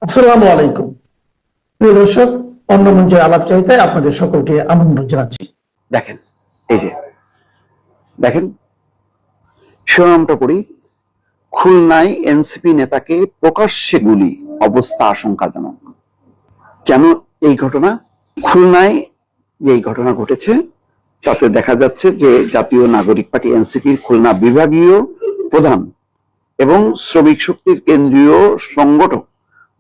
আসসালামু আলাইকুম। প্রিয় দর্শক, অন্য মঞ্চের আলাপচারিতায় আপনাদের সকলকে আমন্ত্রণ জানাচ্ছি। দেখেন, এই যে দেখেন, শিরোনামটা পড়ি। খুলনায় এনসিপি নেতাকে প্রকাশ্যে গুলি, অবস্থা আশঙ্কাজনক। কেন এই ঘটনা? খুলনায় যে এই ঘটনা ঘটেছে তাতে দেখা যাচ্ছে যে জাতীয় নাগরিক পার্টি এনসিপির খুলনা বিভাগীয় প্রধান এবং শ্রমিক শক্তির কেন্দ্রীয় সংগঠক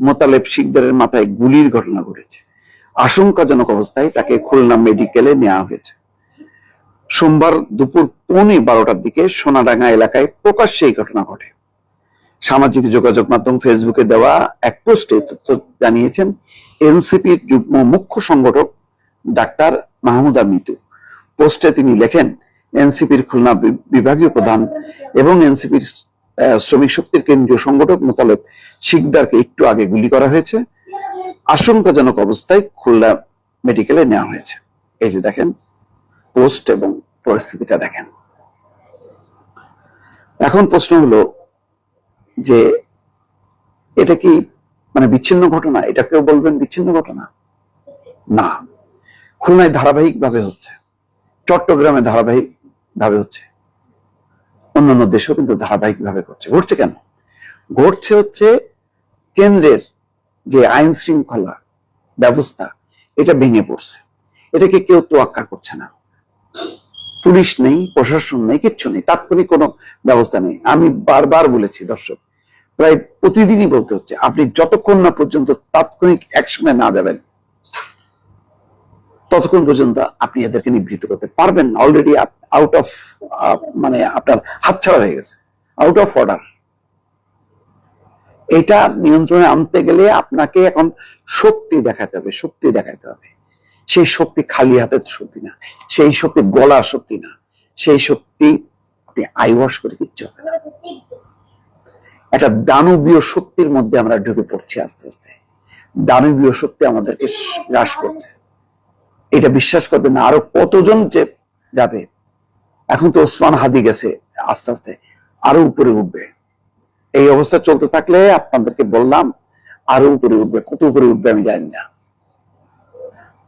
মোতালেব শিকদারের মাথায় গুলির ঘটনা ঘটেছে। আশঙ্কাজনক অবস্থায় তাকে খুলনা মেডিকেলে নেওয়া হয়েছে। সোমবার দুপুর 11:15টার দিকে সোনাডাঙ্গা এলাকায় প্রকাশ্যে এই ঘটনা ঘটে। সামাজিক যোগাযোগ মাধ্যম ফেসবুকে দেওয়া এক পোস্টে তথ্য জানিয়েছেন এনসিপির যুগ্ম মুখ্য সংগঠক ডাক্তার মাহমুদা মিতু। পোস্টে তিনি লেখেন, এনসিপির খুলনা বিভাগীয় প্রধান এবং এনসিপির শ্রমিক শক্তির কেন্দ্রীয় সংগঠক মোতালেব শিকদারকে একটু আগে গুলি করা হয়েছে। আশঙ্কাজনক অবস্থায় খুলনা মেডিকেলে নেওয়া হয়েছে। এই যে দেখেন পোস্ট এবং পরিস্থিতিটা দেখেন। এখন প্রশ্ন হলো যে এটা কি মানে বিচ্ছিন্ন ঘটনা? এটা কেউ বলবেন বিচ্ছিন্ন ঘটনা না। খুলনায় ধারাবাহিক ভাবে হচ্ছে, চট্টগ্রামে ধারাবাহিক ভাবে হচ্ছে, অন্যান্য দেশেও কিন্তু ধারাবাহিক ভাবে ঘটছে। কেন ঘটছে? হচ্ছে কেন্দ্রের যে আইন শৃঙ্খলা ব্যবস্থা এটা ভেঙে পড়ছে। এটাকে কেউ তোয়াক্কা করছে না। পুলিশ নেই, প্রশাসন নেই, কিচ্ছু নেই, তাৎক্ষণিক কোনো ব্যবস্থা নেই। আমি বারবার বলেছি দর্শক, প্রায় প্রতিদিনই বলতে হচ্ছে, আপনি যতক্ষণ না পর্যন্ত তাৎক্ষণিক অ্যাকশনে না যাবেন ততক্ষণ পর্যন্ত আপনি এদেরকে নিবৃত্ত করতে পারবেন না। অলরেডি আউট অফ মানে আপনার হাতছাড়া হয়ে গেছে, আউট অফ অর্ডার। এটা নিয়ন্ত্রণে আনতে গেলে আপনাকে এখন শক্তি দেখাতে হবে। সেই শক্তি খালি হাতের শক্তি না, সেই শক্তি গলার শক্তি না, সেই শক্তি আপনি আইওয়াশ করে কিচ্ছু হবে না। একটা দানবীয় শক্তির মধ্যে আমরা ঢুকে পড়ছি আস্তে আস্তে। দানবীয় শক্তি আমাদেরকে গ্রাস করছে। এটা বিশ্বাস করবে না, আরো কতজন যে যাবে। এখন তো ওসমান হাদি গেছে, আস্তে আস্তে আরো উপরে উঠবে। এই অবস্থা চলতে থাকলে আপনাদেরকে বললাম আরো উপরে উঠবে। কত উপরে উঠবে আমি জানি না।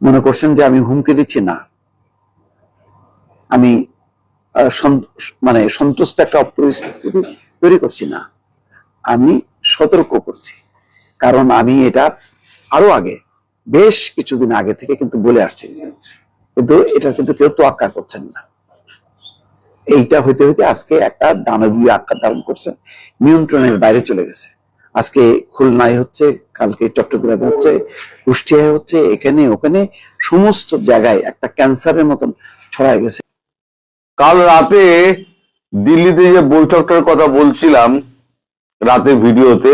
মনে করছেন যে আমি হুমকি দিচ্ছি? না, আমি মানে সন্তুষ্ট একটা পরিস্থিতি তৈরি করছি না, আমি সতর্ক করছি। কারণ আমি এটা আরো আগে, বেশ কিছুদিন আগে থেকে কিন্তু বলে আসছি, কিন্তু এটা কিন্তু কেউ তোয়াক্কা করছেন না। এইটা হইতে হইতে আজকে একটা দানবীয় আকার ধারণ করছে, নিয়ন্ত্রণের বাইরে চলে গেছে। আজকে খুলনায় হচ্ছে, কালকে চট্টগ্রামে হচ্ছে, কুষ্টিয়ায় হচ্ছে, এখানে ওখানে সমস্ত জায়গায় একটা ক্যান্সারের মতন ছড়ায় গেছে। কাল রাতে দিল্লিতে যে বৈঠকটার কথা বলছিলাম রাতে ভিডিওতে,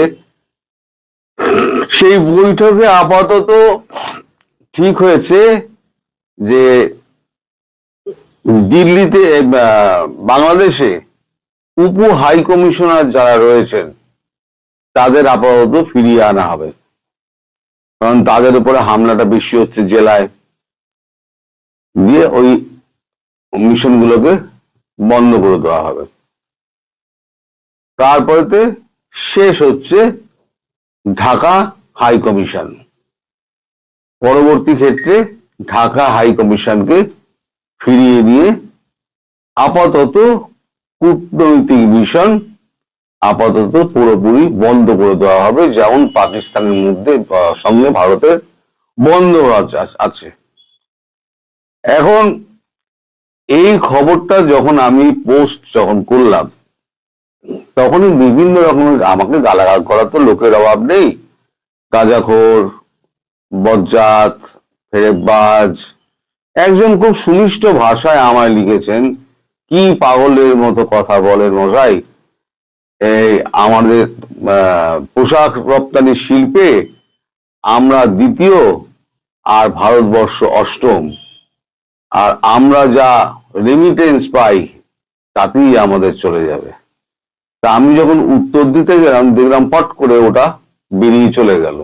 সেই বৈঠকে আপাতত ঠিক হয়েছে যে দিল্লিতে বাংলাদেশে উপ হাই কমিশনার যারা রয়েছেন তাদের আপাতত ফিরিয়ে আনা হবে। কারণ তাদের উপরে হামলাটা বেশি হচ্ছে জেলায়, দিয়ে ওই মিশনগুলোকে বন্ধ করে দেওয়া হবে। তারপরেতে শেষ হচ্ছে ঢাকা হাই কমিশন। পরবর্তী ক্ষেত্রে ঢাকা হাই কমিশনকে ফিরিয়ে দিয়ে আপাতত কূটনৈতিক মিশন আপাতত পুরোপুরি বন্ধ করে দেওয়া হবে, যেমন পাকিস্তানের মধ্যে সঙ্গে ভারতের বন্ধ আছে। এখন এই খবরটা যখন আমি পোস্ট করলাম, তখনই বিভিন্ন রকমের আমাকে গালাগাল করার তো লোকের অভাব নেই। গাঁজাখোর, বজ্জাত, ফেরেববাজ। একজন খুব সুমিষ্ট ভাষায় আমায় লিখেছেন, কি পাগলের মতো কথা বলেন মশাই, এই আমাদের পোশাক রপ্তানি শিল্পে আমরা দ্বিতীয় আর ভারতবর্ষ অষ্টম, আর আমরা যা রেমিটেন্স পাই তাতেই আমাদের চলে যাবে। তা আমি যখন উত্তর দিতে গেলাম, দেখলাম পট করে ওটা বেরিয়ে চলে গেল।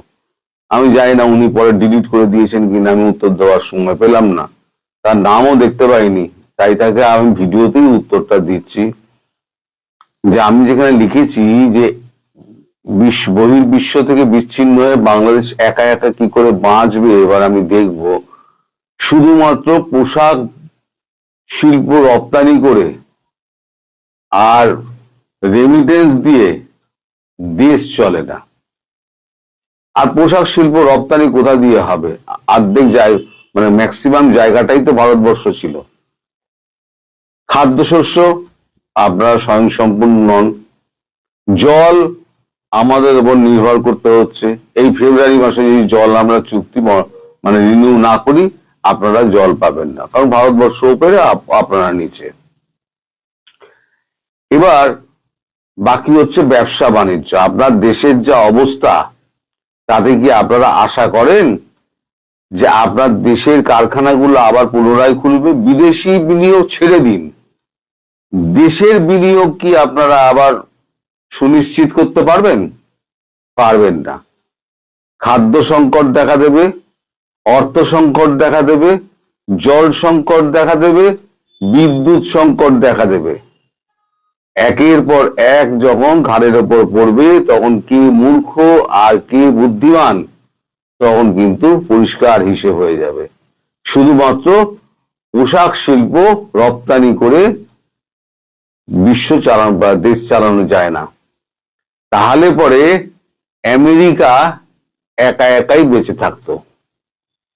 আমি জানি না উনি পরে ডিলিট করে দিয়েছেন কিনা, আমি উত্তর দেওয়ার সময় পেলাম না, তার নামও দেখতে পাইনি, তাই তাকে আমি ভিডিওতেই উত্তরটা দিচ্ছি যে আমি যেখানে লিখেছি যে বহির্বিশ্ব থেকে বিচ্ছিন্ন হয়ে বাংলাদেশ একা একা কি করে বাঁচবে এবার আমি দেখব। শুধুমাত্র পোশাক শিল্প রপ্তানি করে আর রেমিটেন্স দিয়ে দেশ চলে না। আর পোশাক শিল্প রপ্তানি কোথা দিয়ে হবে? অর্ধেক মানে ম্যাক্সিমাম জায়গাটাই তো ভারতবর্ষ ছিল। খাদ্যশস্য আপনারা স্বয়ংসম্পূর্ণ নন। জল আমাদের উপর নির্ভর করতে হচ্ছে। এই ফেব্রুয়ারি মাসে যদি জল আমরা চুক্তি মানে রিনিউ না করি, আপনারা জল পাবেন না, কারণ ভারতবর্ষ উপরে আপনারা নিচে। এবার বাকি হচ্ছে ব্যবসা বাণিজ্য। আপনার দেশের যা অবস্থা, তাতে কি আপনারা আশা করেন যে আপনার দেশের কারখানাগুলো আবার পুনরায় খুলবে? বিদেশি বিনিয়োগ ছেড়ে দিন, দেশের বিনিয়োগ কি আপনারা আবার সুনিশ্চিত করতে পারবেন? পারবেন না। খাদ্য সংকট দেখা দেবে, অর্থ সংকট দেখা দেবে, জল সংকট দেখা দেবে, বিদ্যুৎ সংকট দেখা দেবে। একের পর এক যখন ঘাড়ের ওপর পড়বে, তখন কে মূর্খ আর কে বুদ্ধিমান তখন কিন্তু পরিষ্কার হিসেব হয়ে যাবে। শুধুমাত্র পোশাক শিল্প রপ্তানি করে বিশ্ব চালানো বা দেশ চালানো যায় না। তাহলে পরে আমেরিকা একা একাই বেঁচে থাকতো।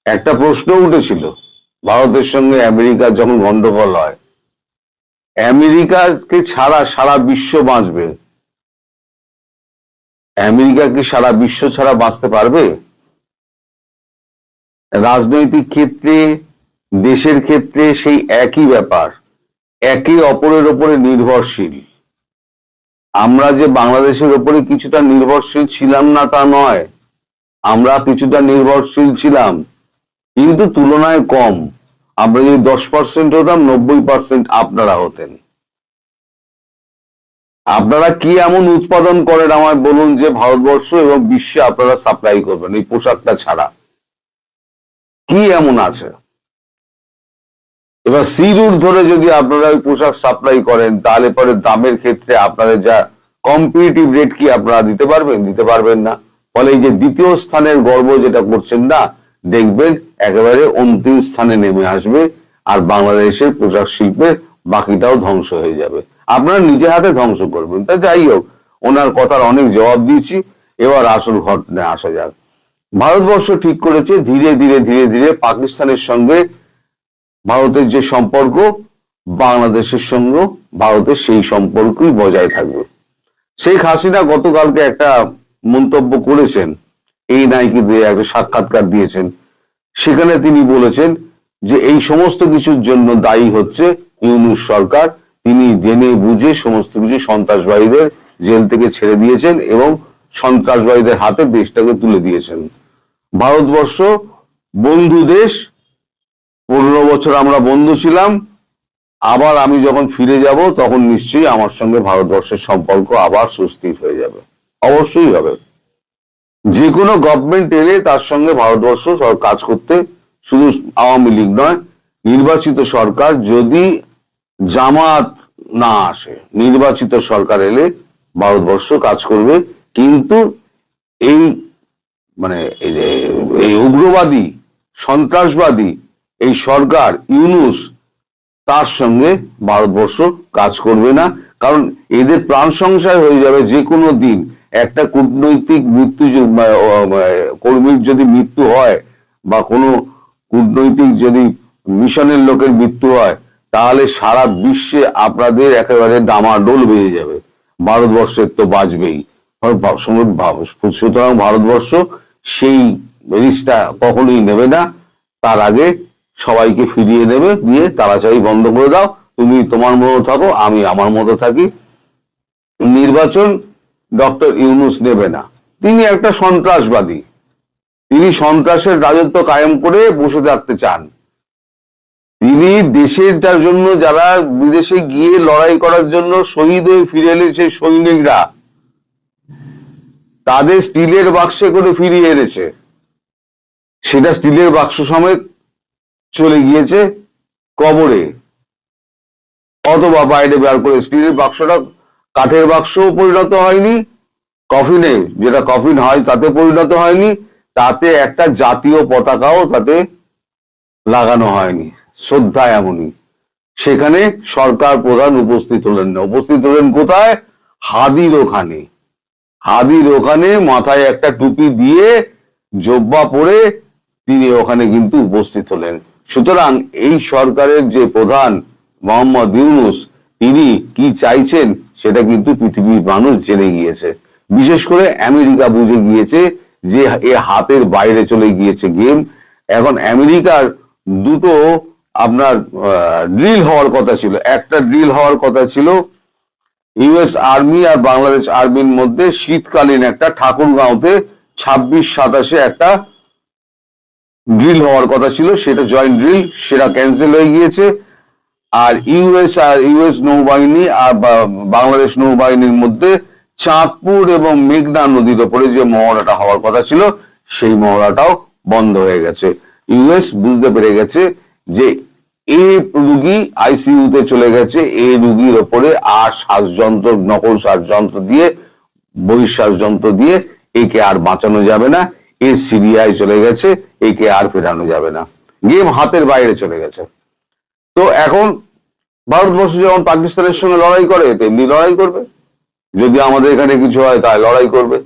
একটা প্রশ্ন উঠেছিল ভারতের সঙ্গে আমেরিকার যখন গন্ডগোল হয়, আমেরিকাকে ছাড়া সারা বিশ্ব বাঁচবে, আমেরিকা কি সারা বিশ্ব ছাড়া বাঁচতে পারবে? রাজনৈতিক ক্ষেত্রে, দেশের ক্ষেত্রে সেই একই ব্যাপার, একে অপরের উপরে নির্ভরশীল। আমরা যে বাংলাদেশের উপরে কিছুটা নির্ভরশীল ছিলাম না তা নয়, আমরা কিছুটা নির্ভরশীল ছিলাম, কিন্তু তুলনায় কম। আমরা যদি 10% হতাম, 90% আপনারা হতেন। আপনারা কি এমন উৎপাদন করেন আমায় বলুন যে ভারতবর্ষ এবং বিশ্বে আপনারা সাপ্লাই করবেন এই পোশাকটা ছাড়া? কি এমন আছে? এবার সি রুট ধরে যদি আপনারা ওই পোশাক সাপ্লাই করেন, তাহলে পরে দামের ক্ষেত্রে আপনাদের যা কম্পিটিটিভ রেট কি আপনারা দিতে পারবেন? দিতে পারবেন না। ফলে এই যে দ্বিতীয় স্থানের গর্ব যেটা করছেন না, দেখবেন একেবারে অন্তিম স্থানে নেমে আসবে, আর বাংলাদেশের পোশাক শিল্পের বাকিটাও ধ্বংস হয়ে যাবে। আপনারা নিজে হাতে ধ্বংস করবেন। তা যাই হোক, ওনার কথার অনেক জবাব দিয়েছি, এবার আসল ঘটনায় আসা যাক। ভারতবর্ষ ঠিক করেছে ধীরে ধীরে ধীরে ধীরে পাকিস্তানের সঙ্গে ভারতের যে সম্পর্ক, বাংলাদেশের সঙ্গে ভারতের সেই সম্পর্কই বজায় থাকবে। শেখ হাসিনা গতকালকে একটা মন্তব্য করেছেন, এই নাইকি দিয়ে একটা সাক্ষাৎকার দিয়েছেন। সেখানে তিনি বলেছেন যে এই সমস্ত কিছুর জন্য দায়ী হচ্ছে ইউনূস সরকার। তিনি জেনে বুঝে সমস্ত কিছু সন্ত্রাসবাদীদের জেল থেকে ছেড়ে দিয়েছেন এবং সন্ত্রাসবাদীদের হাতে দেশটাকে তুলে দিয়েছেন। ভারতবর্ষ বন্ধু দেশ, 15 বছর আমরা বন্ধু ছিলাম, আবার আমি যখন ফিরে যাব তখন নিশ্চয়ই আমার সঙ্গে ভারতবর্ষের সম্পর্ক আবার সুস্থির হয়ে যাবে। অবশ্যই হবে। যে কোনো গভর্নমেন্ট এলে তার সঙ্গে ভারতবর্ষ কাজ করতে, শুধু আওয়ামী লীগ নয়, নির্বাচিত সরকার যদি জামাত না আসে, নির্বাচিত সরকার এলে ভারতবর্ষ কাজ করবে। কিন্তু এই মানে এই উগ্রবাদী সন্ত্রাসবাদী এই সরকার ইউনূস, তার সঙ্গে ভারতবর্ষ কাজ করবে না, কারণ এদের প্রাণ সংশয় হয়ে যাবে যে কোনো দিন। একটা কূটনৈতিক মৃত্যু কর্মীর যদি মৃত্যু হয় বা কোনো কূটনৈতিক যদি মিশনের লোকের মৃত্যু হয়, তাহলে সারা বিশ্বে আপনাদের একেবারে ডামাডোল বেজে যাবে। ভারতবর্ষের তো বাঁচবেই। সুতরাং ভারতবর্ষ সেই রিস্কটা কখনোই নেবে না। তার আগে সবাইকে ফিরিয়ে নেবে, দিয়ে তাড়াতাড়ি বন্ধ করে দাও, তুমি তোমার মতো থাকো, আমি আমার মতো থাকি। নির্বাচন ডক্টর ইউনূস নেবে না। তিনি একটা সন্ত্রাসবাদী, তিনি সন্ত্রাসের রাজত্ব কায়েম করে বসে থাকতে চান। তিনি দেশের জন্য যারা বিদেশে গিয়ে লড়াই করার জন্য শহীদ হয়ে ফিরে এলেন, সেই সৈনিকরা তাদের স্টিলের বাক্সে করে ফিরিয়ে এনেছে, সেটা স্টিলের বাক্স সমেত চলে গিয়েছে কবরে, অথবা বাইরে বের করে। স্টিলের বাক্সটা কাঠের বাক্সও পরিণত হয়নি, কফিনে, যেটা কফিন হয় তাতে পরিণত হয়নি, তাতে একটা জাতীয় পতাকাও তাতে লাগানো হয়নি। শ্রদ্ধা এমনই, সেখানে সরকার প্রধান উপস্থিত হলেন না। উপস্থিত হলেন কোথায়? হাদির ওখানে। হাদির ওখানে মাথায় একটা টুপি দিয়ে জব্বা পরে তিনি ওখানে কিন্তু উপস্থিত হলেন। সুতরাং এই সরকারের যে প্রধান মোহাম্মদ ইউনূস, তিনি কি চাইছেন সেটা কিন্তু পৃথিবীর মানুষ জেনে গিয়েছে। বিশেষ করে আমেরিকা বুঝে গিয়েছে যে এ হাতের বাইরে চলে গিয়েছে গেম। এখন আমেরিকার দুটো আপনার ড্রিল হওয়ার কথা ছিল। একটা ড্রিল হওয়ার কথা ছিল ইউএস আর্মি আর বাংলাদেশ আর্মির মধ্যে শীতকালীন একটা ঠাকুরগাঁওতে 26-27 একটা ড্রিল হওয়ার কথা ছিল, সেটা জয়েন্ট ড্রিল, সেটা ক্যান্সেল হয়ে গিয়েছে। আর ইউএস নৌবাহিনী আর বাংলাদেশ নৌবাহিনীর মধ্যে চাঁদপুর এবং মেঘনা নদীর ওপরে যে মহড়াটা হওয়ার কথা ছিল, সেই মহড়াটাও বন্ধ হয়ে গেছে। ইউএস বুঝতে পেরে গেছে যে এ রুগী আইসিইউতে চলে গেছে, এই রুগীর ওপরে আর শ্বাসযন্ত্র, নকল শ্বাসযন্ত্র দিয়ে, বহিঃশ্বাসযন্ত্র দিয়ে একে আর বাঁচানো যাবে না। এ সিরিয়ায় চলে গেছে, একে আর ফেরানো যাবে না। গেম হাতের বাইরে চলে গেছে। তো এখন ভারতবর্ষ যেমন পাকিস্তানের সঙ্গে লড়াই করে, তেমনি লড়াই করবে। যদি আমাদের এখানে কিছু হয় তাহলে লড়াই করবে।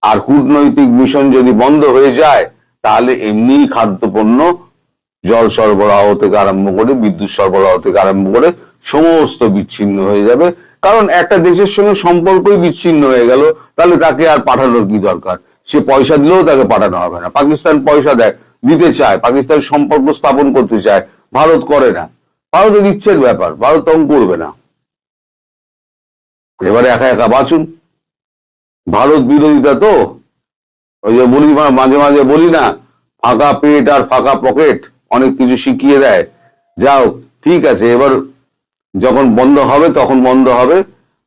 আর কূটনৈতিক মিশন যদি বন্ধ হয়ে যায়, তাহলে এমনি খাদ্যপণ্য, জল সরবরাহ থেকে আরম্ভ করে, বিদ্যুৎ সরবরাহ থেকে আরম্ভ করে সমস্ত বিচ্ছিন্ন হয়ে যাবে। কারণ একটা দেশের সঙ্গে সম্পর্কই বিচ্ছিন্ন হয়ে গেল, তাহলে তাকে আর পাঠানোর কি দরকার? সে পয়সা দিলেও তাকে পাঠানো হবে না। পাকিস্তান পয়সা দিতে চায়, পাকিস্তান সম্পর্ক স্থাপন করতে চায়, ভারত করে না। ভারতের ইচ্ছের ব্যাপার, ভারত তখন করবে না। এবারে একা একা বাঁচুন। ভারত বিরোধিতা তো, ওই যে বলি, মাঝে মাঝে বলি না, ফাঁকা পেট আর ফাঁকা পকেট অনেক কিছু শিখিয়ে দেয়। যাও, ঠিক আছে, এবার যখন বন্ধ হবে তখন বন্ধ হবে।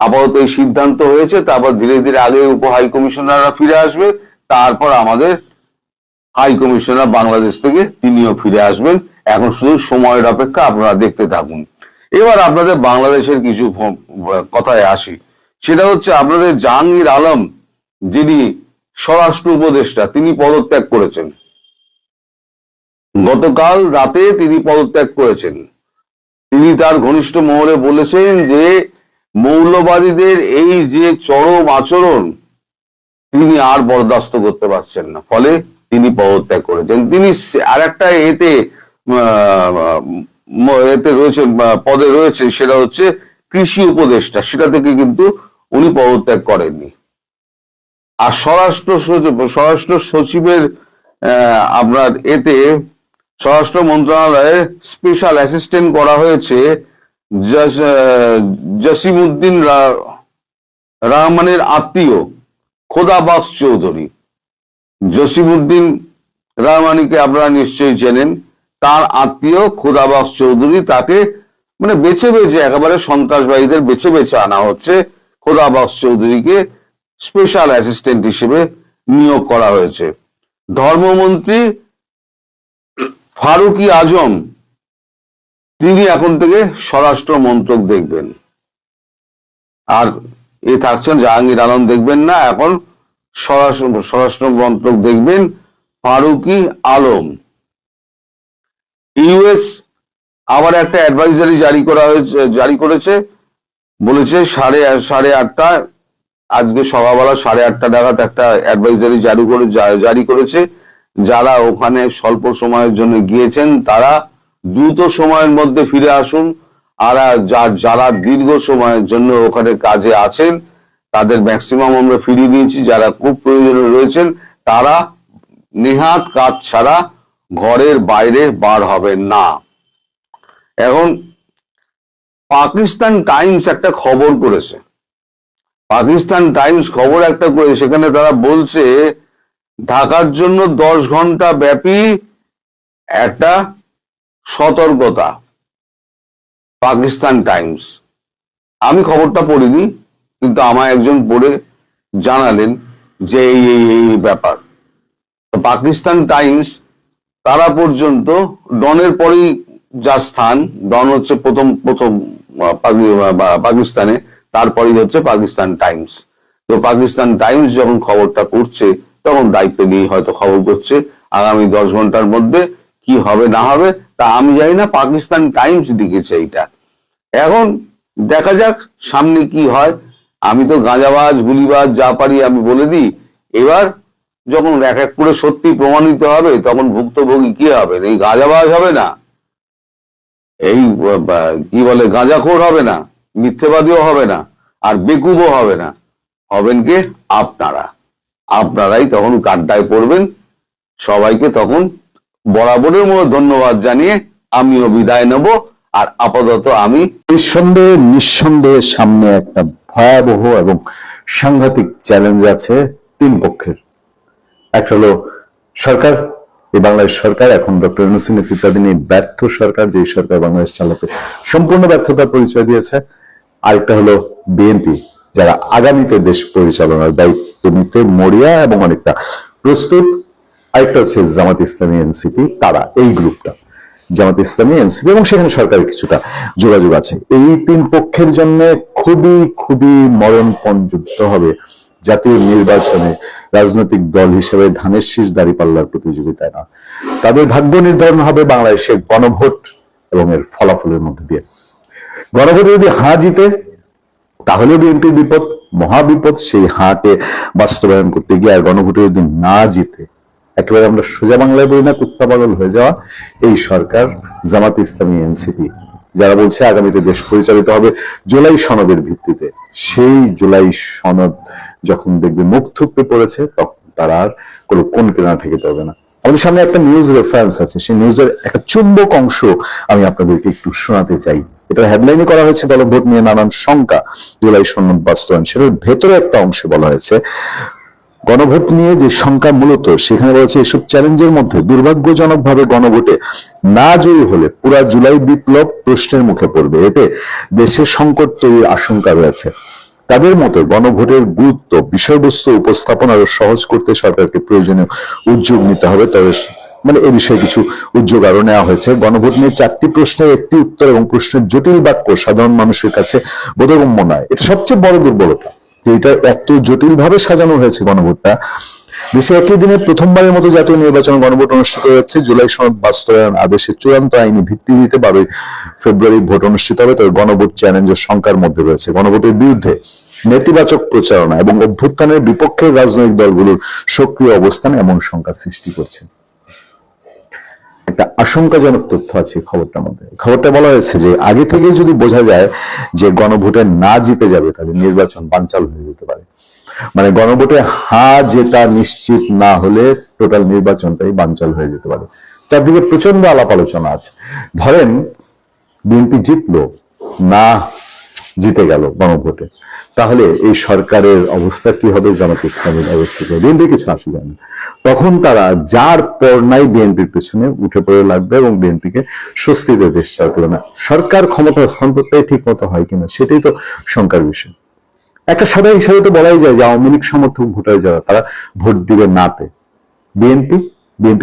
আপাতত এই সিদ্ধান্ত হয়েছে, তারপর ধীরে ধীরে আগে উপ হাই কমিশনাররা ফিরে আসবে, তারপর আমাদের হাই কমিশনার বাংলাদেশ থেকে তিনিও ফিরে আসবেন। এখন শুধু সময়ের অপেক্ষা, আপনারা দেখতে থাকুন। এবার আপনাদের বাংলাদেশের কিছু কথায় আসি। সেটা হচ্ছে আপনাদের জাহাঙ্গীর আলম, যিনি স্বরাষ্ট্র উপদেষ্টা, তিনি পদত্যাগ করেছেন। গতকাল রাতে তিনি পদত্যাগ করেছেন। তিনি তার ঘনিষ্ঠ মহলে বলেছেন যে মৌলবাদীদের এই যে চরম আচরণ তিনি আর বরদাস্ত করতে পারছেন না, ফলে তিনি পদত্যাগ করেছেন। তিনি আর একটা এতে রয়েছেন, পদে রয়েছে, সেটা হচ্ছে কৃষি উপদেষ্টা, সেটা থেকে কিন্তু উনি পদত্যাগ করেননি। আর স্বরাষ্ট্র সচিবের আপনার এতে স্বরাষ্ট্র মন্ত্রণালয়ে স্পেশাল অ্যাসিস্ট্যান্ট করা হয়েছে জসিমউদ্দিন রহমানের আত্মীয় খোদাবক্স চৌধুরী। জসিমউদ্দিন রহমানিকে আপনারা নিশ্চয়ই চেনেন। তার আত্মীয় খোদাবক্স চৌধুরী, তাকে মানে বেছে বেছে, একেবারে সন্ত্রাসবাদীদের বেছে বেছে আনা হচ্ছে। খোদাবক্স চৌধুরীকে স্পেশাল অ্যাসিস্ট্যান্ট হিসেবে নিয়োগ করা হয়েছে। ধর্মমন্ত্রী ফারুকি আজম, তিনি এখন থেকে স্বরাষ্ট্র মন্ত্রক দেখবেন। আর এ থাকছেন জাহাঙ্গীর আলম, দেখবেন না, এখন স্বরাষ্ট্র মন্ত্রক দেখবেন ফারুকি আলম। ইউএস আবার একটা অ্যাডভাইজারি জারি করেছে, বলেছে সাড়ে আটটা, আজকে সকালবেলা 8:30 নাগাদ একটা অ্যাডভাইজারি জারি করেছে। যারা ওখানে স্বল্প সময়ের জন্য গিয়েছেন তারা দ্রুত সময়ের মধ্যে ফিরে আসুন। আর যারা দীর্ঘ সময়ের জন্য ওখানে কাজে আছেন তাদের ম্যাক্সিমাম আমরা ফিরিয়ে দিয়েছি। যারা খুব প্রয়োজনে রয়েছেন তারা নেহাত কাজ ছাড়া ঘরের বাইরে বার হবেন না। এখন পাকিস্তান টাইমস একটা খবর করেছে, সেখানে তারা বলছে ঢাকার জন্য 10 ঘন্টা ব্যাপী একটা সতর্কতা। পাকিস্তান টাইমস, আমি খবরটা পড়িনি, কিন্তু আমায় একজন পড়ে জানালেন যে এই ব্যাপার। পাকিস্তান টাইমস, তারা পর্যন্ত ডনের পরেই যা স্থান, ডন হচ্ছে প্রথম পাকিস্তানে, তারপরেই হচ্ছে পাকিস্তান টাইমস। তো পাকিস্তান টাইমস যখন খবরটা করছে তখন দায়িত্ব নিয়ে হয়তো খবর করছে। আগামী 10 ঘন্টার মধ্যে কি হবে না হবে তা আমি জানি না, পাকিস্তান টাইমস লিখেছে এইটা। এখন দেখা যাক সামনে কি হয়। আমি তো গাঁজাবাজ গুলিবাজ যা পারি আমি বলে দিই, এবার যখন এক এক করে সত্যি প্রমাণিত হবে তখন ভুক্তভোগী কি হবে? এই গাঁজাবাজ হবে না, এই কি বলে গাঁজাখোর হবে না, মিথ্যেবাদীও হবে না, আর বেকুবও হবে না। হবেন কে? আপনারাই তখন কাড্ডায় পড়বেন। সবাইকে তখন বরাবরের মতো ধন্যবাদ জানিয়ে আমিও বিদায় নেব। আর আপাতত আমি নিঃসন্দেহে সামনে একটা ভয়াবহ এবং সাংঘাতিক চ্যালেঞ্জ আছে তিন পক্ষের। একটা হলো সরকার, এই বাংলাদেশ সরকার, এখন ডক্টর ইউনূসের নেতৃত্বাধীন এই ব্যর্থ সরকার, যে সরকার বাংলাদেশ চালাতে সম্পূর্ণ ব্যর্থতার পরিচয় দিয়েছে। আরেকটা হলো বিএনপি, যারা আগামীতে দেশ পরিচালনার দায়িত্ব নিতে মরিয়া এবং অনেকটা প্রস্তুত। আরেকটা হচ্ছে জামাত ইসলামী, এনসিপি, তারা এই গ্রুপটা, জামাত ইসলামী, এনসিপি এবং সেখানে সরকারের কিছুটা যোগাযোগ আছে। এই তিন পক্ষের জন্য খুবই খুবই মরণপণ যুদ্ধ হবে জাতীয় নির্বাচনে। রাজনৈতিক দল হিসেবে ধানের শীষ দাঁড়িপাল্লার প্রতিযোগিতায় না, তাদের ভাগ্য নির্ধারণ হবে বাংলাদেশের গণভোট এবং এর ফলাফলের মধ্যে দিয়ে। গণভোটে যদি হাঁ জিতে তাহলে বিএনপির বিপদ, মহাবিপদ। সেই হাঁকে বাস্তবায়ন করতে গিয়ে আর গণভোটে যদি না জিতে, একেবারে আমরা সোজা বাংলায় বলি না, কুত্তা পাগল হয়ে যাওয়া এই সরকার, জামাত ইসলামী, এনসিপি, যারা বলছে আগামীতে দেশ পরিচালিত হবে জুলাই সনদের ভিত্তিতে, সেই জুলাই সনদ যখন দেখবে মুখ থুপড়ে পড়েছে তখন তারা আর কোনো কোন কেনা ঠেকাতে হবে না। আমাদের সামনে একটা নিউজ রেফারেন্স আছে, সেই নিউজের একটা চুম্বক অংশ আমি আপনাদেরকে একটু শোনাতে চাই। এটা হেডলাইনে করা হয়েছে গণভোট নিয়ে নানান শঙ্কা, জুলাই সনদ বাস্তবায়ন। সেটার ভেতরে একটা অংশে বলা হয়েছে গণভোট নিয়ে যে শঙ্কা, মূলত সেখানে বলেছে এসব চ্যালেঞ্জের মধ্যে দুর্ভাগ্যজনকভাবে গণভোটে না জয়ী হলে পুরা জুলাই বিপ্লব প্রশ্নের মুখে পড়বে। এতে দেশের সংকট তৈরির আশঙ্কা রয়েছে। তাদের মতে গণভোটের গুরুত্ব, বিষয়বস্তু উপস্থাপন আরো সহজ করতে সরকারকে প্রয়োজনীয় উদ্যোগ নিতে হবে। তবে এ বিষয়ে কিছু উদ্যোগ আরো নেওয়া হয়েছে। গণভোট নিয়ে 4টি প্রশ্নের একটি উত্তর এবং প্রশ্নের জটিল বাক্য সাধারণ মানুষের কাছে বোধগম্য নয়। এটা সবচেয়ে বড় দুর্বলতা, এটা এত জটিল ভাবে সাজানো হয়েছে গণভোটটা। দেশে একই দিনে প্রথমবারের মতো জাতীয় নির্বাচন গণভোট অনুষ্ঠিত হচ্ছে। জুলাই সনদ বাস্তবায়ন আদেশের চূড়ান্ত আইনি ভিত্তি দিতে 12 ফেব্রুয়ারি ভোট অনুষ্ঠিত হবে। তবে গণভোট চ্যালেঞ্জের সংখ্যার মধ্যে রয়েছে গণভোটের বিরুদ্ধে নেতিবাচক প্রচারণা এবং অভ্যুত্থানের বিপক্ষে রাজনৈতিক দলগুলোর সক্রিয় অবস্থান এমন শঙ্কা সৃষ্টি করছে। একটা আশঙ্কাজনক তথ্য আছে খবরটার মধ্যে। খবরটা বলা হয়েছে যে আগে থেকে যদি বোঝা যায় যে গণভোটে না জিতে যাবে তাহলে নির্বাচন বানচাল হয়ে যেতে পারে। গণভোটে হ্যাঁ জেতা নিশ্চিত না হলে টোটাল নির্বাচনটাই বানচাল হয়ে যেতে পারে। চারদিকে প্রচন্ড আলাপ আলোচনা আছে। ধরেন বিএনপি জিতলো, না জিতে গেল গণভোটে, তাহলে এই সরকারের অবস্থা কি হবে, জামাত ইসলামের অবস্থা কি হবে? বিএনপি কিছু আসে যায় না। তখন তারা যার পর নাই বিএনপির পেছনে উঠে পড়ে লাগবে এবং বিএনপিকে স্বস্তিতে দেশ চালাতে হবে না। সরকার ক্ষমতা হস্তান্তরটাই ঠিক মতো হয় কিনা সেটাই তো শঙ্কার বিষয়। একটা সাধারণ হিসাবে তো বলাই যায় যে আওয়ামী লীগ সমর্থক ভোটার যারা, তারা ভোট দিবে নাতে। বিএনপি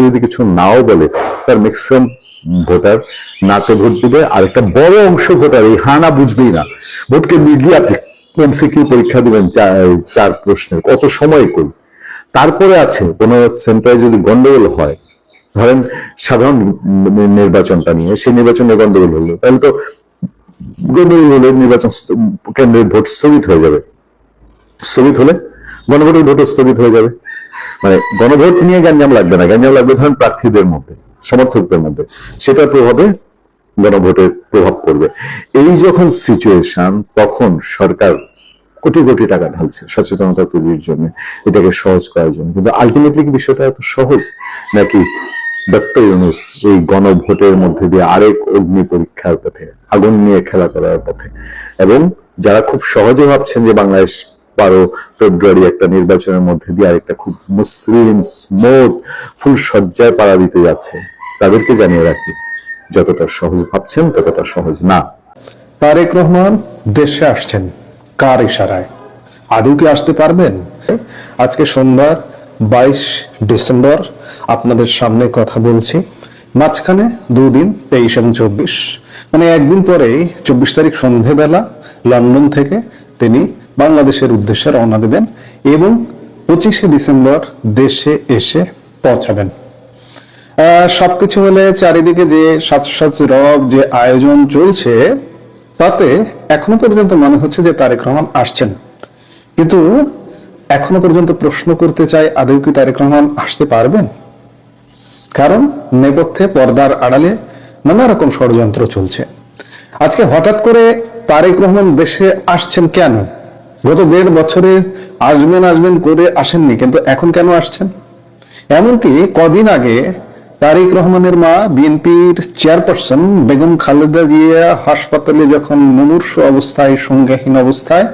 যদি কিছু নাও বলে, তার ম্যাক্সিমাম ভোটার নাতে ভোট দিবে। আর একটা বড় অংশ ভোটার এই হা না বুঝবেই না। ভোটকে গিয়ে আপনি এমসিকিউ পরীক্ষা দিবেন 4 প্রশ্নের, কত সময় করি। তারপরে আছে কোন সেন্টারে যদি গন্ডগোল হয়, ধরেন সাধারণ নির্বাচনটা নিয়ে, সেই নির্বাচনে গন্ডগোল হলো, তাহলে তো গন্ডগোল হলে নির্বাচন কেন্দ্রের ভোট স্থগিত হয়ে যাবে। স্থগিত হলে গণভোটের ভোটও স্থগিত হয়ে যাবে। গণভোট নিয়ে গ্যাঞ্জাম লাগবে না, গ্যাঞ্জাম লাগবে ধরেন প্রার্থীদের মধ্যে, সমর্থকদের মধ্যে, সেটার প্রভাবে গণভোটের প্রভাব পড়বে। এই যখন সিচুয়েশন, তখন সরকার কোটি কোটি টাকা ঢালছে সচেতনতা তৈরির জন্য, এটাকে সহজ করার জন্য। কিন্তু আলটিমেটলি কি বিষয়টা এত সহজ নাকি ডক্টর ইউনূস এই গণভোটের মধ্যে দিয়ে আরেক অগ্নি পরীক্ষার পথে, আগুন নিয়ে খেলা করার পথে? এবং যারা খুব সহজে ভাবছেন যে বাংলাদেশ 12 ফেব্রুয়ারি একটা নির্বাচনের মধ্যে দিয়ে আরেকটা খুব মুসলিম স্মুথ ফুল সজ্জায় পাড়া দিতে যাচ্ছে, তাদেরকে জানিয়ে রাখি যতটা সহজ ভাবছেন ততটা সহজ না। তারেক রহমান দেশে আসছেন কার ইশারায়? আদৌ কি আসতে পারবেন? আজকে সোমবার 22 ডিসেম্বর আপনাদের সামনে কথা বলছি। মাঝখানে 2 দিন 23 এবং 24, একদিন পরেই 24 তারিখ সন্ধেবেলা লন্ডন থেকে তিনি বাংলাদেশের উদ্দেশ্যে রওনা দেবেন এবং 25শে ডিসেম্বর দেশে এসে পৌঁছাবেন। সবকিছু মিলে চারিদিকে যে সাত রব যে আয়োজন চলছে, তাতে এখনো পর্যন্ত মনে হচ্ছে যে তারেক রহমান আসছেন। কিন্তু এখনো পর্যন্ত প্রশ্ন করতে চাই, আদৌ কি তারেক রহমান আসতে পারবেন? কারণ নেপথ্যে পর্দার আড়ালে নানা রকম ষড়যন্ত্র চলছে। আজকে হঠাৎ করে তারেক রহমান দেশে আসছেন কেন? গত 1.5 বছরে আসবেন করে আসেননি, কিন্তু এখন কেন আসছেন? এমনকি কদিন আগে তারেক রহমানের মা বিএনপির চেয়ারপারসন বেগম খালেদা জিয়া হাসপাতালে যখন মুমূর্ষু অবস্থায়, সংজ্ঞাহীন অবস্থায়,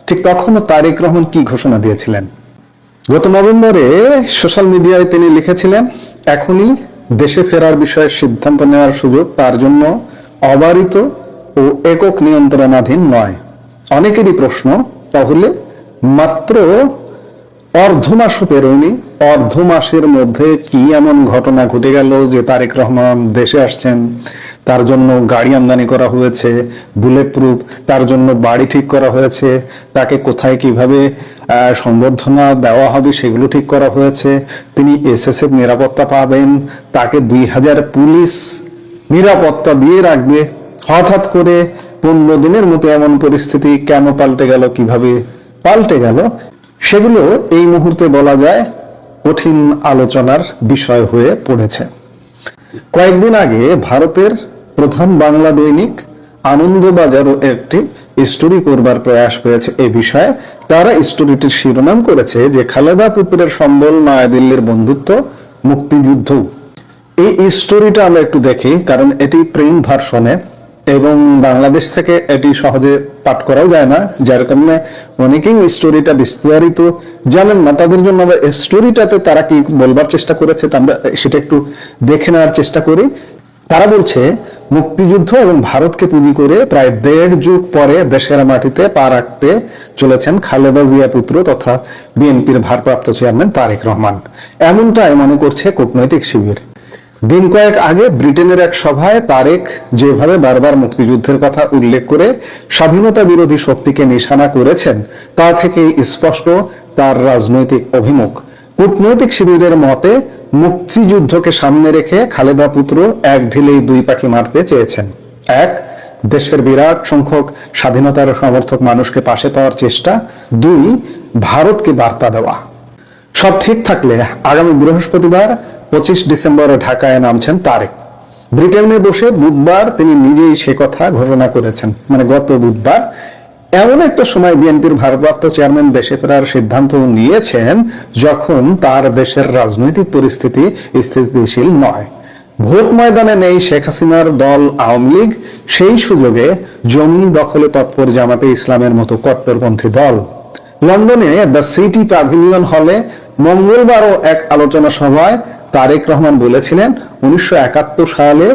ঠিক তখনও তারেক রহমান কি ঘোষণা দিয়েছিলেন? গত নভেম্বরে সোশ্যাল মিডিয়ায় তিনি লিখেছিলেন, এখনই দেশে ফেরার বিষয়ে সিদ্ধান্ত নেওয়ার সুযোগ তার জন্য অবারিত ও একক নিয়ন্ত্রণাধীন নয়। অনেকেরই প্রশ্ন, তাহলে মাত্র অর্ধ মাসও পেরোয়নি, অর্ধ মাসের মধ্যে কি এমন ঘটনা ঘটে গেল যে তারেক রহমান দেশে আসছেন? তার জন্য গাড়ি আমদানি করা হয়েছে, বুলেট প্রুফ, তার জন্য বাড়ি ঠিক করা হয়েছে, তাকে কোথায় কিভাবে সংবর্ধনা দেওয়া হবে সেগুলো ঠিক করা হয়েছে, তিনি এসএসএফ নিরাপত্তা পাবেন, তাকে 2000 পুলিশ নিরাপত্তা দিয়ে রাখবে। হঠাৎ করে 15 দিনের মতো এমন পরিস্থিতি কেন পাল্টে গেল, কিভাবে পাল্টে গেল, সেগুলো এই মুহূর্তে বলা যায় কঠিন আলোচনার বিষয় হয়ে পড়েছে। কয়েকদিন আগে ভারতের প্রধান বাংলা দৈনিক আনন্দবাজারও একটি স্টোরি করবার প্রয়াস হয়েছে এ বিষয়ে। তারা স্টোরিটির শিরোনাম করেছে যে খালেদা পুত্রের সম্বল নয়াদিল্লির বন্ধুত্ব, মুক্তিযুদ্ধ। এই স্টোরিটা আমরা একটু দেখি, কারণ এটি প্রিন্ট ভার্সনে এবং বাংলাদেশ থেকে এটি সহজে পাঠ করাও যায় না, যার কারণে অনেকেই স্টোরিটা বিস্তারিত জানেন না। তাদের জন্য আমরা স্টোরিটাতে তারা কি বলবার চেষ্টা করেছে আমরা সেটা একটু দেখে নেওয়ার চেষ্টা করি। তারা বলছে, মুক্তিযুদ্ধ এবং ভারতকে পুঁজি করে প্রায় 1.5 যুগ পরে দেশের মাটিতে পা রাখতে চলেছেন খালেদা জিয়া পুত্র তথা বিএনপির ভারপ্রাপ্ত চেয়ারম্যান তারেক রহমান, এমনটাই মনে করছে কূটনৈতিক শিবির। দিন কয়েক আগে ব্রিটেনের এক সভায় তারেক যেভাবে বারবার মুক্তিযুদ্ধের কথা উল্লেখ করে স্বাধীনতা বিরোধী শক্তিকে নিশানা করেছেন, তা থেকে স্পষ্ট তার রাজনৈতিক অভিমুখ। কূটনৈতিক শিবিরের মতে মুক্তিযুদ্ধকে সামনে রেখে খালেদা পুত্র এক ঢিলেই 2 পাখি মারতে চেয়েছেন। 1, দেশের বিরাট সংখ্যক স্বাধীনতার সমর্থক মানুষকে পাশে পাওয়ার চেষ্টা। 2, ভারতকে বার্তা দেওয়া। সব ঠিক থাকলে আগামী বৃহস্পতিবার 25 ডিসেম্বর ঢাকায় নামছেন তারেক। ব্রিটেনে বসে বুধবার তিনি নিজেই সে কথা ঘোষণা করেছেন, মানে গত বুধবার। এমন একটা সময় বিএনপির ভারপ্রাপ্ত চেয়ারম্যান দেশে ফেরার সিদ্ধান্ত নিয়েছেন যখন তার দেশের রাজনৈতিক পরিস্থিতি স্থিতিশীল নয়। ভোট ময়দানে নেই শেখ হাসিনার দল আওয়ামী লীগ, সেই সুযোগে জমি দখলে তৎপর জামাতে ইসলামের মতো কট্টরপন্থী দল। লন্ডনে দ্য সিটি প্যাভিলিয়ন হলে মঙ্গলবারও এক আলোচনা সভায় তারেক রহমান বলেছিলেন, 1971 সালে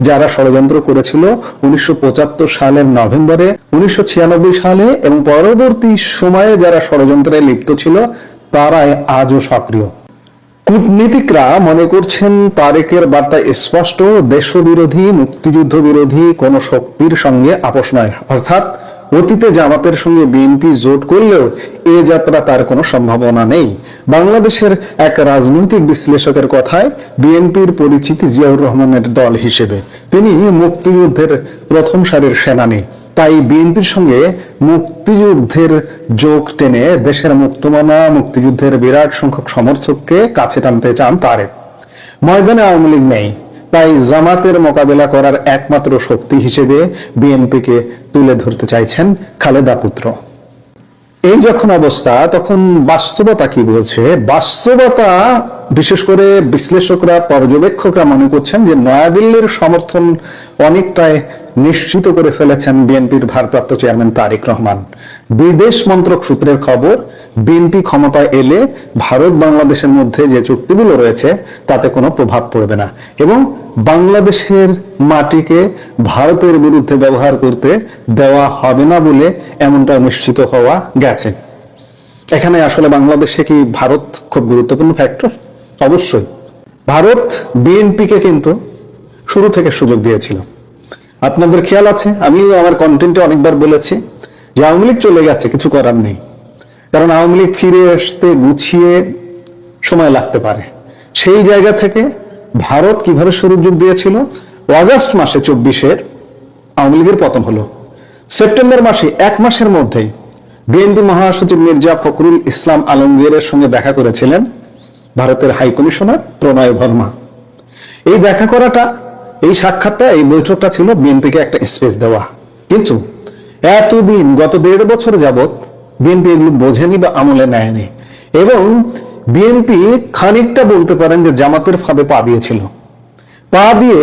যারা ষড়যন্ত্র করেছিল, 1975 সালের নভেম্বরে, 1996 সালে এবং পরবর্তী সময়ে যারা ষড়যন্ত্রে লিপ্ত ছিল, তারাই আজও সক্রিয়। কূটনীতিকরা মনে করছেন তারেকের বার্তা স্পষ্ট, দেশবিরোধী, মুক্তিযুদ্ধ বিরোধী কোন শক্তির সঙ্গে আপোষ নয়। অর্থাৎ অতীতে জামাতের সঙ্গে বিএনপি জোট করলেও এ যাত্রা তার কোনো সম্ভাবনা নেই। বাংলাদেশের এক রাজনৈতিক বিশ্লেষকের কথায়, বিএনপির পরিচিতি জিয়াউর রহমানের দল হিসেবে। তিনি মুক্তিযুদ্ধের প্রথম সারির সেনানী, তাই বিএনপির সঙ্গে মুক্তিযুদ্ধের যোগ টেনে দেশের মুক্তমনা মুক্তিযুদ্ধের বিরাট সংখ্যক সমর্থককে কাছে টানতে চান তারেক। ময়দানে আওয়ামী লীগ নেই, তাই জামাতের মোকাবেলা করার একমাত্র শক্তি হিসেবে বিএনপিকে তুলে ধরতে চাইছেন খালেদা পুত্র। এই যখন অবস্থা, তখন বাস্তবতা কি বলছে? বাস্তবতা, বিশেষ করে বিশ্লেষকরা, পর্যবেক্ষকরা মনে করছেন যে নয়াদিল্লির সমর্থন অনেকটাই নিশ্চিত করে ফেলেছেন বিএনপির ভারপ্রাপ্ত চেয়ারম্যান তারেক রহমান। বিদেশ মন্ত্রক সূত্রের খবর, বিএনপি ক্ষমতায় এলে ভারত বাংলাদেশের মধ্যে যে চুক্তিগুলো রয়েছে তাতে কোনো প্রভাব পড়বে না এবং বাংলাদেশের মাটিকে ভারতের বিরুদ্ধে ব্যবহার করতে দেওয়া হবে না বলে এমনটা নিশ্চিত হওয়া গেছে। এখানে আসলে বাংলাদেশে কি ভারত খুব গুরুত্বপূর্ণ ফ্যাক্টর? অবশ্যই। ভারত বিএনপিকে কিন্তু শুরু থেকে সুযোগ দিয়েছিল। আপনাদের খেয়াল আছে, আমিও আমার কন্টেন্টে অনেকবার বলেছি যে আওয়ামী লীগ চলে গেছে, কিছু করার নেই, কারণ আওয়ামী লীগ ফিরে আসতে গুছিয়ে সময় লাগতে পারে। সেই জায়গা থেকে ভারত কিভাবে সুযোগ দিয়েছিল, আগস্ট মাসে 24-এর আওয়ামী লীগের পতন হলো, সেপ্টেম্বর মাসে 1 মাসের মধ্যেই বিএনপি মহাসচিব মির্জা ফখরুল ইসলাম আলমগীরের সঙ্গে দেখা করেছিলেন ভারতের হাই কমিশনার প্রণয় ভার্মা। এই দেখা করাটা, এই সাক্ষাৎটা, এই বৈঠকটা ছিল বিএনপিকে একটা স্পেস দেওয়া। কিন্তু এতদিন, গত 1.5 বছর যাবত বিএনপি এগুলো বোঝেনি বা আমলে নেয়নি, এবং বিএনপি খানিকটা বলতে পারেন যে জামাতের ফাঁদে পা দিয়েছিল, পা দিয়ে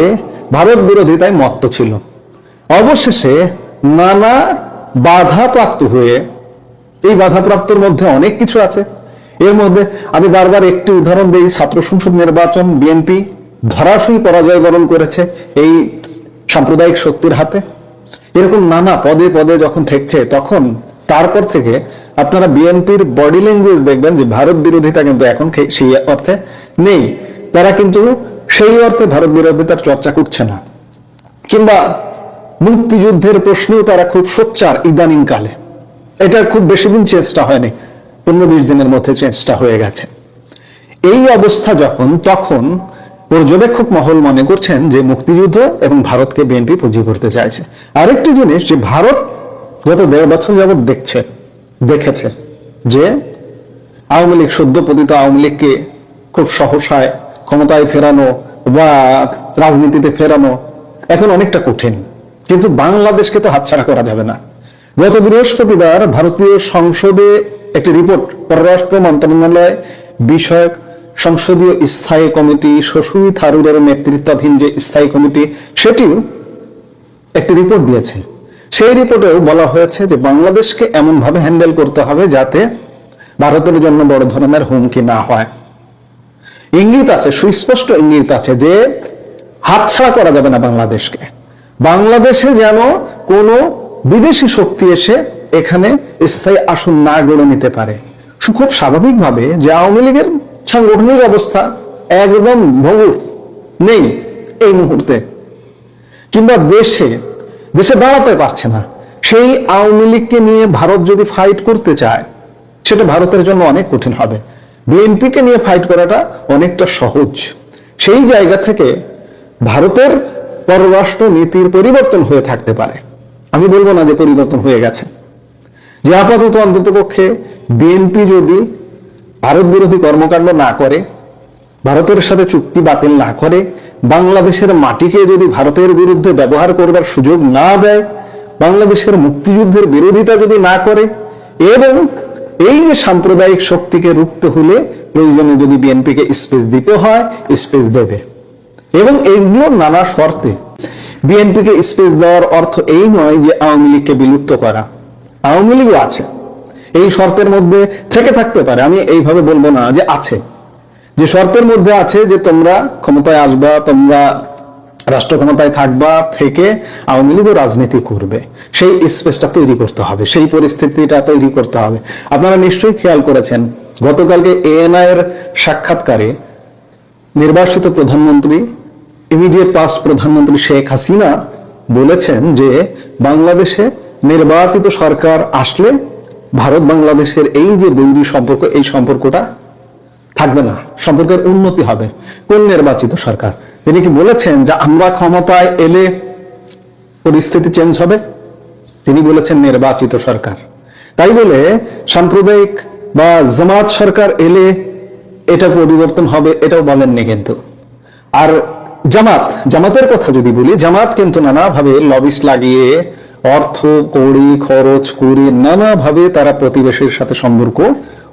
ভারত বিরোধিতায় মত্ত ছিল। অবশেষে নানা বাধাপ্রাপ্ত হয়ে, এই বাধাপ্রাপ্তর মধ্যে অনেক কিছু আছে, এর মধ্যে আমি বারবার একটি উদাহরণ দিই, ছাত্র সংসদ নির্বাচন বিএনপি ধরাশয়ী পরাজয় বরণ করেছে এই সাম্প্রদায়িক শক্তির হাতে। এরকম নানা পদে পদে যখন ঠেকছে, তখন তারপর থেকে আপনারা বিএনপির বডি ল্যাঙ্গুয়েজ দেখবেন যে ভারত বিরোধিতা কিন্তু এখন সেই অর্থে নেই, তারা কিন্তু সেই অর্থে ভারত বিরোধিতার চর্চা করছে না, কিংবা মুক্তিযুদ্ধের প্রশ্নেও তারা খুব সোচ্চার ইদানিং কালে। এটা খুব বেশি দিন চেষ্টা হয়নি, 15-20 দিনের মধ্যে চেষ্টা হয়ে গেছে। এই অবস্থা যখন, তখন পর্যবেক্ষক মহল মনে করছেন যে মুক্তিযুদ্ধ এবং ভারতকে বিএনপি পুঁজি করতে চাইছে। আরেকটি জিনিস যে ভারত গত 1.5 বছর যাবৎ দেখেছে যে আওয়ামী লীগ, সদ্য পতিত আওয়ামী লীগকে খুব সহসায় ক্ষমতায় ফেরানো বা রাজনীতিতে ফেরানো এখন অনেকটা কঠিন, কিন্তু বাংলাদেশকে তো হাতছাড়া করা যাবে না। গত বৃহস্পতিবার ভারতীয় সংসদে একটি রিপোর্ট, পররাষ্ট্র মন্ত্রণালয় বিষয়ক সংসদীয় স্থায়ী কমিটি, শশী থারুরের নেতৃত্বাধীন যে স্থায়ী কমিটি, সেটিও একটি রিপোর্ট দিয়েছে। সেই রিপোর্টেও বলা হয়েছে যে বাংলাদেশকে এমন ভাবে হ্যান্ডেল করতে হবে যাতে ভারতের জন্য বড় ধরনের হুমকি না হয়। ইঙ্গিত আছে, সুস্পষ্ট ইঙ্গিত আছে যে হাতছাড়া করা যাবে না বাংলাদেশকে। বাংলাদেশে যেন কোনো বিদেশি শক্তি এসে এখানে স্থায়ী আসন না গড়ে নিতে পারে। খুব স্বাভাবিকভাবে যে আওয়ামী লীগের সাংগঠনিক অবস্থা একদম ভঙ্গুর, নেই এই মুহূর্তে, কিংবা দেশে দাঁড়াতে পারছে না। সেই আওয়ামী লীগকে নিয়ে ভারত যদি ফাইট করতে চায়, সেটা ভারতের জন্য অনেক কঠিন হবে। বিএনপিকে নিয়ে ফাইট করাটা অনেকটা সহজ। সেই জায়গা থেকে ভারতের পররাষ্ট্র নীতির পরিবর্তন হয়ে থাকতে পারে, আমি বলবো না যে পরিবর্তন হয়ে গেছে, যে আপাতত অন্ততপক্ষে বিএনপি যদি ভারত বিরোধী কর্মকাণ্ড না করে, ভারতের সাথে চুক্তি বাতিল না করে, বাংলাদেশের মাটিকে যদি ভারতের বিরুদ্ধে ব্যবহার করবার সুযোগ না দেয়, বাংলাদেশের মুক্তিযুদ্ধের বিরোধিতা যদি না করে, এবং এই যে সাম্প্রদায়িক শক্তিকে রুখতে হলে প্রয়োজনে যদি বিএনপিকে স্পেস দিতে হয়, স্পেস দেবে। এবং এইগুলো নানা শর্তে। বিএনপিকে স্পেস দেওয়ার অর্থ এই নয় যে আওয়ামী লীগকে বিলুপ্ত করা, আওয়ামী লীগও আছে, এই শর্তের মধ্যে থেকে থাকতে পারে। আমি এইভাবে বলবো না যে আছে, যে শর্তের মধ্যে আছে যে তোমরা ক্ষমতায় আসবা, তোমরা রাষ্ট্র ক্ষমতায় থাকবা, থেকে আওয়ামী লীগও রাজনীতি করবে, সেই স্পেসটা তৈরি করতে হবে, সেই পরিস্থিতিটা তৈরি করতে হবে। আপনারা নিশ্চয়ই খেয়াল করেছেন, গতকালকে এএনআই এর সাক্ষাৎকারে নির্বাসিত প্রধানমন্ত্রী, ইমিডিয়েট পাস্ট প্রধানমন্ত্রী শেখ হাসিনা বলেছেন যে বাংলাদেশে নির্বাচিত সরকার আসলে ভারত বাংলাদেশের এই যে বৈরী সম্পর্ক, এই সম্পর্কটা থাকবে না, সম্পর্কের উন্নতি হবে। কোন নির্বাচিত সরকার? তিনি কি বলেছেন যে আমরা ক্ষমতায় এলে পরিস্থিতি চেঞ্জ হবে? তিনি বলেছেন নির্বাচিত সরকার। তাই বলে সাম্প্রদায়িক বা জামাত সরকার এলে এটা পরিবর্তন হবে, এটাও বলেননি কিন্তু। আর জামাতের কথা যদি বলি, জামাত কিন্তু নানাভাবে লবিস্ট লাগিয়ে, অর্থ কড়ি খরচ করে নানাভাবে তারা প্রতিবেশীর সাথে সম্পর্ক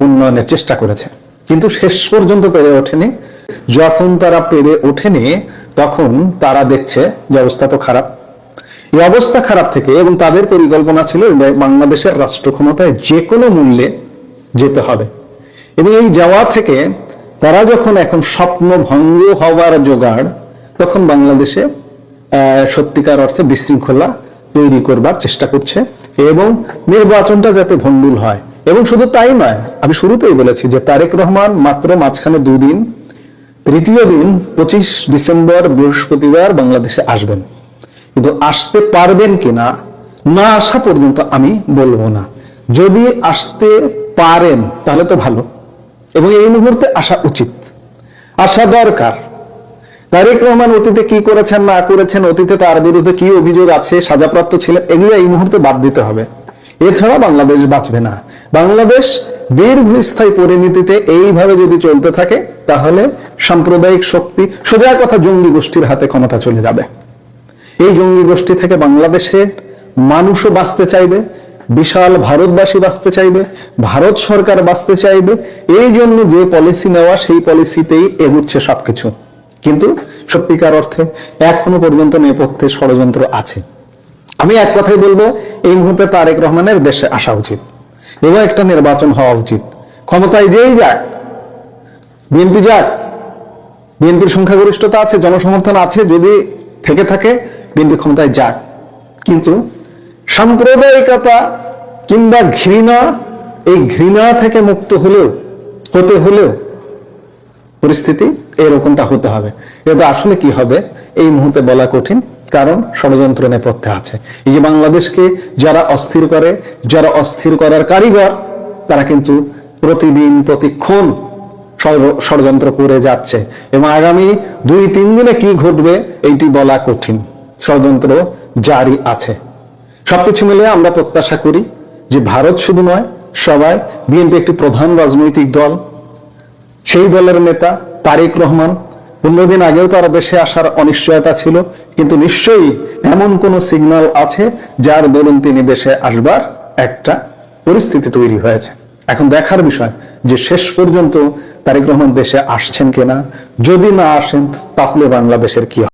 উন্নয়নের চেষ্টা করেছে, কিন্তু শেষ পর্যন্ত পেরে ওঠেনি। যখন তারা পেরে ওঠেনি, তখন তারা দেখছে যে অবস্থা তো খারাপ। এই অবস্থা খারাপ থেকে, এবং তাদের পরিকল্পনা ছিল বাংলাদেশের রাষ্ট্র ক্ষমতায় যে কোনো মূল্যে যেতে হবে, এবং এই যাওয়া থেকে তারা যখন এখন স্বপ্ন ভঙ্গ হওয়ার জোগাড়, তখন বাংলাদেশে সত্যিকার অর্থে বিশৃঙ্খলা তৈরি করবার চেষ্টা করছে, এবং নির্বাচনটা যাতে ভণ্ডুল হয়। এবং শুধু তাই নয়, আমি শুরুতেই বলেছি যে তারেক রহমান মাত্র মাঝখানে 2 দিন, তৃতীয় দিন 25 ডিসেম্বর বৃহস্পতিবার বাংলাদেশে আসবেন, কিন্তু আসতে পারবেন কিনা না আসা পর্যন্ত আমি বলবো না। যদি আসতে পারেন তাহলে তো ভালো, এবং এই মুহূর্তে আসা উচিত, আসা দরকার। তারেক রহমান অতীতে কি করেছেন না করেছেন, অতীতে তার বিরুদ্ধে কি অভিযোগ আছে, সাজাপ্রাপ্ত ছিলেন, এগুলো এই মুহূর্তে বাদ দিতে হবে। এছাড়া বাংলাদেশ বাঁচবে না। বাংলাদেশ দীর্ঘস্থায়ী পরিণতিতে এইভাবে যদি চলতে থাকে তাহলে সাম্প্রদায়িক শক্তি, সোজা কথা জঙ্গি গোষ্ঠীর হাতে ক্ষমতা চলে যাবে। এই জঙ্গি গোষ্ঠী থেকে বাংলাদেশে মানুষও বাঁচতে চাইবে, বিশাল ভারতবাসী বাঁচতে চাইবে, ভারত সরকার বাঁচতে চাইবে। এই জন্য যে পলিসি নেওয়া সেই পলিসিতেই এগুচ্ছে সবকিছু। কিন্তু সত্যিকার অর্থে এখনো পর্যন্ত নেপথ্যে ষড়যন্ত্র আছে। আমি এক কথাই বলবো, এই মুহূর্তে তারেক রহমানের দেশে আসা উচিত এবং একটা নির্বাচন হওয়া উচিত। ক্ষমতায় যেই যাক, বিএনপি যাক, বিএনপির সংখ্যাগরিষ্ঠতা আছে, জনসমর্থন আছে, যদি থেকে থাকে বিএনপি ক্ষমতায় যাক, কিন্তু সাম্প্রদায়িকতা কিংবা ঘৃণা, এই ঘৃণা থেকে মুক্ত হতে হলেও পরিস্থিতি এরকমটা হতে হবে। কিন্তু আসলে কি হবে এই মুহূর্তে বলা কঠিন, কারণ ষড়যন্ত্র নেপথ্যে আছে। এই যে বাংলাদেশকে যারা অস্থির করে, যারা অস্থির করার কারিগর, তারা কিন্তু প্রতিদিন প্রতিক্ষণ ষড়যন্ত্র করে যাচ্ছে, এবং আগামী 2-3 দিনে কি ঘটবে এইটি বলা কঠিন। ষড়যন্ত্র জারি আছে। সবকিছু মিলে আমরা প্রত্যাশা করি যে ভারত শুধু নয়, সবাই, বিএনপি একটি প্রধান রাজনৈতিক দল, সেই দলের নেতা তারেক রহমান, 15 দিন আগেও তার দেশে আসার অনিশ্চয়তা ছিল, কিন্তু নিশ্চয়ই এমন কোন সিগন্যাল আছে যার দরুন তিনি দেশে আসবার একটা পরিস্থিতি তৈরি হয়েছে। এখন দেখার বিষয় যে শেষ পর্যন্ত তারেক রহমান দেশে আসছেন কিনা। যদি না আসেন তাহলে বাংলাদেশের কি হবে।